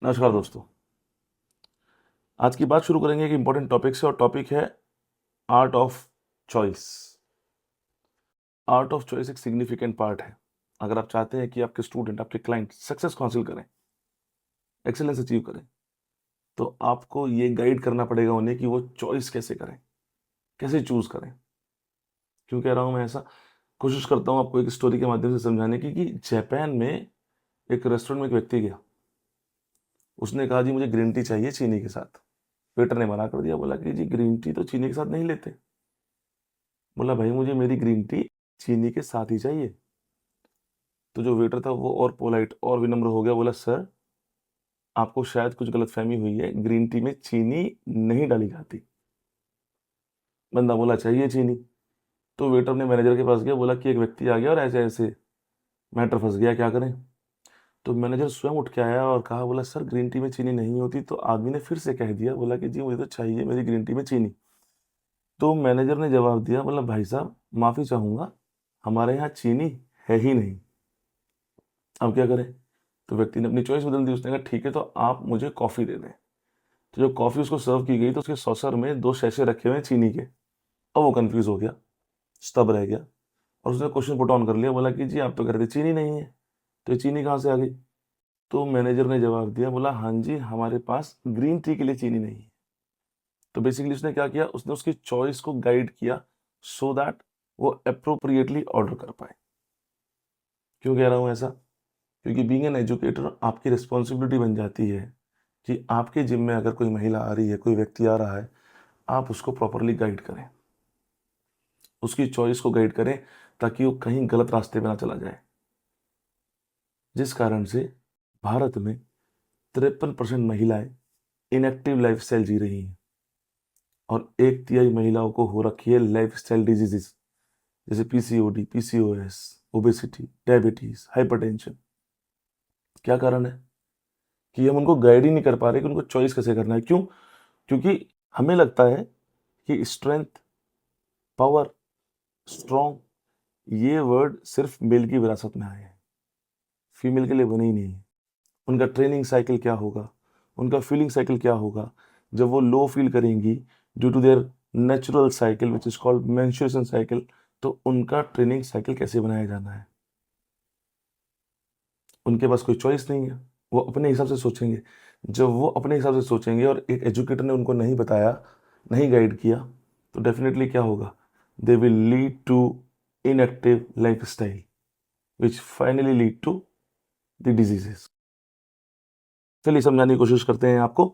नमस्कार दोस्तों। आज की बात शुरू करेंगे एक इंपॉर्टेंट टॉपिक से और टॉपिक है art of choice. Art of choice एक सिग्निफिकेंट पार्ट है। अगर आप चाहते हैं कि आपके स्टूडेंट, आपके क्लाइंट सक्सेस को हासिल करें, एक्सेलेंस अचीव करें, तो आपको ये गाइड करना पड़ेगा उन्हें कि वो चॉइस कैसे करें, कैसे चूज करें। क्यों कह रहा हूं मैं ऐसा? कोशिश करता हूं आपको एक स्टोरी के माध्यम से समझाने की कि जापान में एक रेस्टोरेंट में एक व्यक्ति गया। उसने कहा जी मुझे ग्रीन टी चाहिए चीनी के साथ। वेटर ने मना कर दिया, बोला कि जी ग्रीन टी तो चीनी के साथ नहीं लेते। बोला भाई मुझे मेरी ग्रीन टी चीनी के साथ ही चाहिए। तो जो वेटर था वो और पोलाइट और विनम्र हो गया, बोला सर आपको शायद कुछ गलतफहमी हुई है, ग्रीन टी में चीनी नहीं डाली जाती। बंदा बोला चाहिए चीनी। तो वेटर ने मैनेजर के पास गया, बोला कि एक व्यक्ति आ गया और ऐसे ऐसे मैटर फंस गया, क्या करें। तो मैनेजर स्वयं उठ के आया और कहा, बोला सर ग्रीन टी में चीनी नहीं होती। तो आदमी ने फिर से कह दिया, बोला कि जी मुझे तो चाहिए मेरी ग्रीन टी में चीनी। तो मैनेजर ने जवाब दिया, बोला भाई साहब माफ़ी चाहूँगा, हमारे यहाँ चीनी है ही नहीं, अब क्या करें। तो व्यक्ति ने अपनी चॉइस बदल दी। उसने कहा ठीक है तो आप मुझे कॉफ़ी दे दें। तो जब कॉफ़ी उसको सर्व की गई तो उसके सॉसर में 2 शैशे रखे हुए हैं चीनी के। अब वो कंफ्यूज हो गया, स्तब्ध रह गया और उसने क्वेश्चन पुट ऑन कर लिया। बोला कि जी आप तो कह रहे थे चीनी नहीं है, तो ये चीनी कहाँ से आ गई? तो मैनेजर ने जवाब दिया, बोला हाँ जी हमारे पास ग्रीन टी के लिए चीनी नहीं है। तो बेसिकली उसने क्या किया, उसने उसकी चॉइस को गाइड किया सो दैट वो अप्रोप्रिएटली ऑर्डर कर पाए। क्यों कह रहा हूँ ऐसा? क्योंकि बीइंग एन एजुकेटर आपकी रिस्पॉन्सिबिलिटी बन जाती है कि आपके जिम में अगर कोई महिला आ रही है, कोई व्यक्ति आ रहा है, आप उसको प्रॉपरली गाइड करें, उसकी चॉइस को गाइड करें ताकि वो कहीं गलत रास्ते पे ना चला जाए। जिस कारण से भारत में 53% महिलाएं इनएक्टिव लाइफस्टाइल जी रही हैं और 1/3 महिलाओं को हो रखी है लाइफस्टाइल डिजीजेस, जैसे PCOD, PCOS, obesity, diabetes, hypertension. क्या कारण है? कि हम उनको गाइड ही नहीं कर पा रहे कि उनको चॉइस कैसे करना है। क्यों? क्योंकि हमें लगता है कि स्ट्रेंथ, पावर, स्ट्रॉन्ग, ये वर्ड सिर्फ मेल की विरासत में आए हैं, फीमेल के लिए बने ही नहीं है। उनका ट्रेनिंग साइकिल क्या होगा, उनका फीलिंग साइकिल क्या होगा, जब वो लो फील करेंगी due to their natural cycle which is called menstruation cycle, तो उनका ट्रेनिंग साइकिल कैसे बनाया जाना है। उनके पास कोई चॉइस नहीं है, वो अपने हिसाब से सोचेंगे। जब वो अपने हिसाब से सोचेंगे और एक एजुकेटर ने उनको नहीं बताया, नहीं गाइड किया, तो डेफिनेटली क्या होगा, they will lead to inactive life style which finally lead to the diseases. चलिए समझाने की कोशिश करते हैं आपको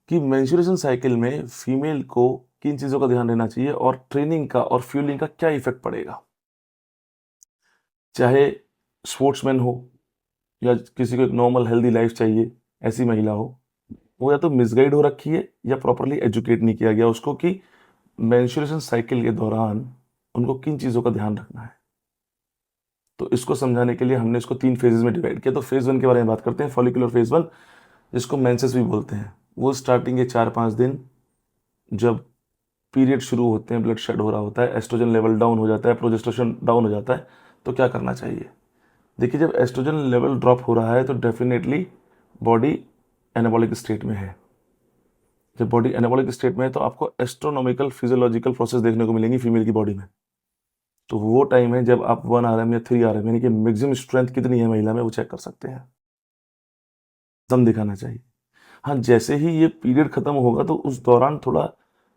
कि मेंस्ट्रुएशन साइकिल में फीमेल को किन चीज़ों का ध्यान देना चाहिए और ट्रेनिंग का और फ्यूलिंग का क्या इफेक्ट पड़ेगा। चाहे स्पोर्ट्समैन हो या किसी को एक नॉर्मल हेल्दी लाइफ चाहिए, ऐसी महिला हो, वो या तो मिसगाइड हो रखी है या प्रॉपरली एजुकेट नहीं किया गया उसको कि मेंस्ट्रुएशन साइकिल के दौरान उनको किन चीज़ों का ध्यान रखना है। तो इसको समझाने के लिए हमने इसको 3 फेजेस में डिवाइड किया। तो फेज 1 के बारे में बात करते हैं, फॉलिकुलर फेज 1, जिसको मेंसेस भी बोलते हैं। वो स्टार्टिंग के 4-5 दिन जब पीरियड शुरू होते हैं, ब्लड शेड हो रहा होता है, एस्ट्रोजन लेवल डाउन हो जाता है, प्रोजेस्टेरोन डाउन हो जाता है, तो क्या करना चाहिए? देखिए जब एस्ट्रोजन लेवल ड्रॉप हो रहा है तो डेफिनेटली बॉडी एनाबॉलिक स्टेट में है। जब बॉडी एनाबॉलिक स्टेट में है तो आपको एस्ट्रोनॉमिकल फिजियोलॉजिकल प्रोसेस देखने को मिलेंगी फीमेल की बॉडी में। तो वो टाइम है जब आप 1 RM या 3 RM यानी कि मैक्सिमम स्ट्रेंथ कितनी है महिला में वो चेक कर सकते हैं, दम दिखाना चाहिए। हाँ, जैसे ही ये पीरियड खत्म होगा तो उस दौरान थोड़ा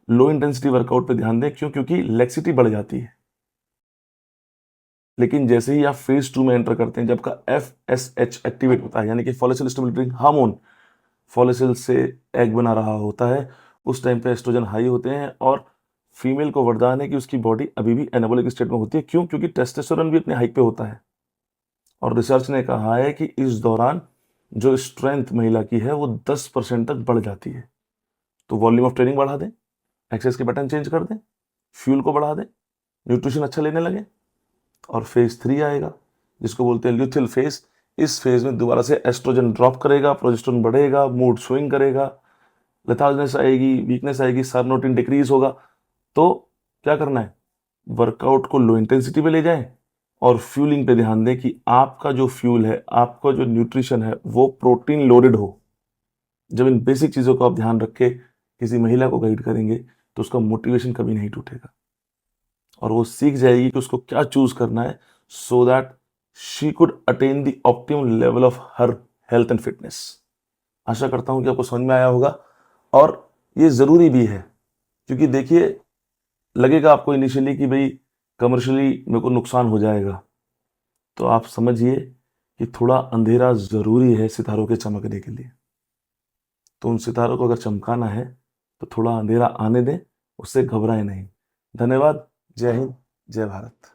लो इंटेंसिटी वर्कआउट पे ध्यान दें। क्यों? क्योंकि लेक्सिटी बढ़ जाती है। लेकिन जैसे ही आप फेज 2 में एंटर करते हैं, जब का FSH एक्टिवेट होता है, यानी कि फॉलिकल स्टिमुलेटिंग हार्मोन फॉलिकल से एग बना रहा होता है, उस टाइम पे एस्ट्रोजन हाई होते हैं और फीमेल को वरदान है कि उसकी बॉडी अभी भी एनाबॉलिक स्टेट में होती है। क्यों? क्योंकि टेस्टोस्टेरोन भी अपने हाइक पे होता है और रिसर्च ने कहा है कि इस दौरान जो स्ट्रेंथ महिला की है वो 10% तक बढ़ जाती है। तो वॉल्यूम ऑफ ट्रेनिंग बढ़ा दें, एक्सरसाइज के पैटर्न चेंज कर दें, फ्यूल को बढ़ा दें, न्यूट्रिशन अच्छा लेने लगे और फेज 3 आएगा जिसको बोलते हैं ल्यूथिल फेज। इस फेज में दोबारा से एस्ट्रोजन ड्रॉप करेगा, प्रोजेस्टेरोन बढ़ेगा, मूड स्विंग करेगा, लेथार्जनेस आएगी, वीकनेस आएगी, सर्नोटिन डिक्रीज होगा। तो क्या करना है, वर्कआउट को लो इंटेंसिटी पे ले जाएं और फ्यूलिंग पे ध्यान दें कि आपका जो फ्यूल है, आपका जो न्यूट्रिशन है वो प्रोटीन लोडेड हो। जब इन बेसिक चीज़ों को आप ध्यान रख के किसी महिला को गाइड करेंगे तो उसका मोटिवेशन कभी नहीं टूटेगा और वो सीख जाएगी कि उसको क्या चूज करना है so that she could attain the optimum level of her health and fitness. आशा करता हूं कि आपको समझ में आया होगा और ये ज़रूरी भी है क्योंकि देखिए लगेगा आपको इनिशियली कि भाई कमर्शियली मेरे को नुकसान हो जाएगा, तो आप समझिए कि थोड़ा अंधेरा ज़रूरी है सितारों के चमकने के लिए। तो उन सितारों को अगर चमकाना है तो थोड़ा अंधेरा आने दें, उससे घबराएं नहीं। धन्यवाद। जय हिंद, जय भारत।